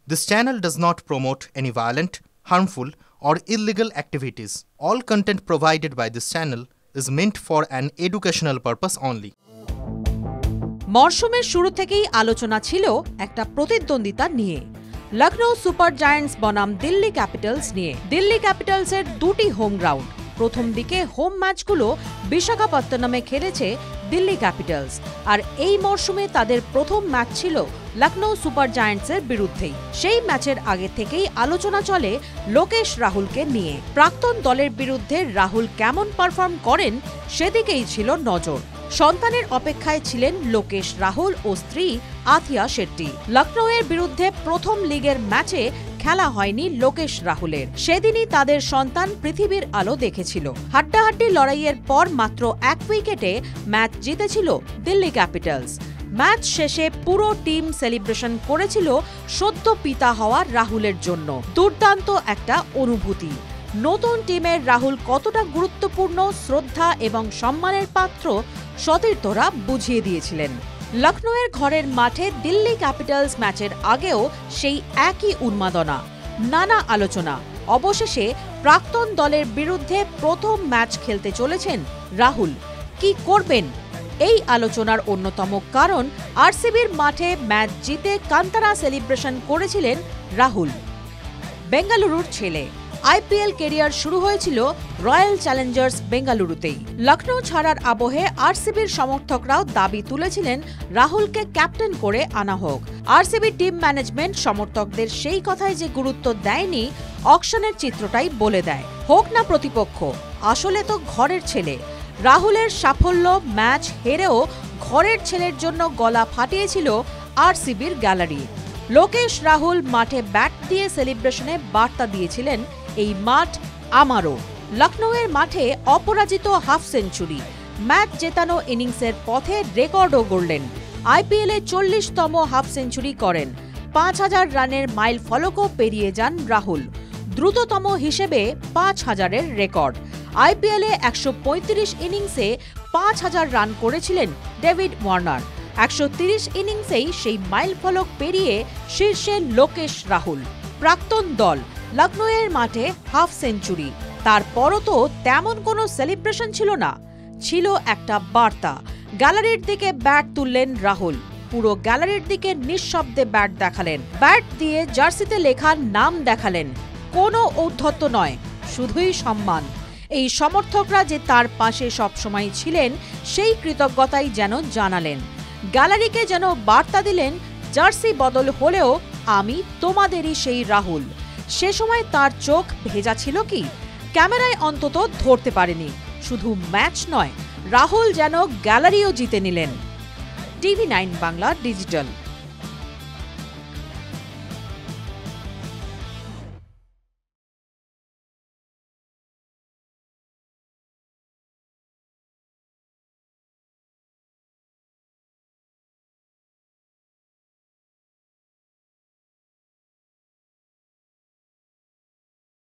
This channel does not promote any violent, harmful, or illegal activities. All content provided by this channel is meant for an educational purpose only. মরশুমের শুরু থেকেই আলোচনা ছিল একটা প্রতিদ্বন্দ্বিতা নিয়ে, লখনৌ সুপার জায়ান্টস বনাম দিল্লি ক্যাপিটালস নিয়ে। দিল্লি ক্যাপিটালসের দুটি হোম গ্রাউন্ড। প্রথম দিকে হোম ম্যাচগুলো বিশাখাপত্তনমে খেলেছে দিল্লি ক্যাপিটালস, আর এই মরশুমে তাদের প্রথম ম্যাচ ছিল লখনৌ সুপার জায়ান্টসের বিরুদ্ধেই। সেই ম্যাচের আগে থেকেই আলোচনা চলে লোকেশ রাহুলকে নিয়ে। প্রাক্তন দলের বিরুদ্ধে রাহুল কেমন পারফর্ম করেন সেদিকেই ছিল নজর। সন্তানের অপেক্ষায় ছিলেন লোকেশ রাহুল ও স্ত্রী আথিয়া শেট্টি। লখনৌয়ের বিরুদ্ধে প্রথম লিগের ম্যাচে খেলা হয়নি লোকেশ রাহুলের। সেদিনই তাদের সন্তান পৃথিবীর আলো দেখেছিল। হাড্ডাহাড্ডি লড়াইয়ের পর মাত্র 1 উইকেটে ম্যাচ জিতেছিল দিল্লি ক্যাপিটালস। ম্যাচ শেষে পুরো টিম সেলিব্রেশন করেছিল সদ্য পিতা হওয়া রাহুলের জন্য। দুর্দান্ত একটা অনুভূতি। নতুন টিমের রাহুল কতটা গুরুত্বপূর্ণ, শ্রদ্ধা এবং সম্মানের পাত্র সতীর্থরা বুঝিয়ে দিয়েছিলেন। লখনৌয়ের ঘরের মাঠে দিল্লি ক্যাপিটালস ম্যাচের আগেও সেই একই উন্মাদনা, নানা আলোচনা। অবশেষে প্রাক্তন দলের বিরুদ্ধে প্রথম ম্যাচ খেলতে চলেছেন রাহুল। কি করবেন? এই আলোচনার অন্যতম কারণ আরসিবির মাঠে ম্যাচ জিতে কান্তারা সেলিব্রেশন করেছিলেন রাহুল। বেঙ্গালুরুর ছেলে। আইপিএল কেরিয়ার শুরু হয়েছিল রয়্যাল চ্যালেঞ্জার্স বেঙ্গালুরুতেই। লখনৌ ছাড়ার আবহে আরসিবির সমর্থকরাও দাবি তুলেছিলেন রাহুলকে ক্যাপ্টেন করে আনা হোক। আরসিবি টিম ম্যানেজমেন্ট সমর্থকদের সেই কথায় যে গুরুত্ব দেয়নি, অকশনের চিত্রটাই বলে দেয়। হোক না প্রতিপক্ষ, আসলে তো ঘরের ছেলে। রাহুলের সাফল্য, ম্যাচ হেরেও ঘরের ছেলের জন্য গলা ফাটিয়েছিল আরসিবির গ্যালারি। লোকেশ রাহুল মাঠে ব্যাট দিয়ে সেলিব্রেশনে বার্তা দিয়েছিলেন, এই মাঠ আমারও। লখনৌয়ের মাঠে অপরাজিত হাফ সেঞ্চুরি, ম্যাচ জেতানো ইনিংসের পথে রেকর্ডও গড়লেন। আইপিএলে 40তম হাফ সেঞ্চুরি করেন। 5000 রানের মাইল ফলকও পেরিয়ে যান রাহুল। দ্রুততম হিসেবে 5000-এর রেকর্ড। আইপিএলে 135 ইনিংসে 5000 রান করেছিলেন ডেভিড ওয়ার্নার। 130 ইনিংসেই সেই মাইল ফলক পেরিয়ে শীর্ষে লোকেশ রাহুল। প্রাক্তন দল লখনৌয়ের মাঠে হাফ সেঞ্চুরি, তারপরও তো তেমন কোনো সেলিব্রেশন ছিল না, ছিল একটা বার্তা। গ্যালারির দিকে ব্যাট তুললেন রাহুল, পুরো গ্যালারির দিকে নিঃশব্দে ব্যাট দেখালেন। ব্যাট দিয়ে জার্সিতে লেখা নাম দেখালেন। কোনো ঔদ্ধত্য নয়, শুধুই সম্মান। এই সমর্থকরা যে তার পাশে সবসময় ছিলেন, সেই কৃতজ্ঞতাই যেন জানালেন। গ্যালারিকে যেন বার্তা দিলেন, জার্সি বদল হলেও আমি তোমাদেরই সেই রাহুল। সে সময় তার চোখ ভেজা ছিল কি? ক্যামেরায় অন্তত ধরতে পারেনি। শুধু ম্যাচ নয়, রাহুল যেন গ্যালারিও জিতে নিলেন। টিভি9 বাংলা ডিজিটাল।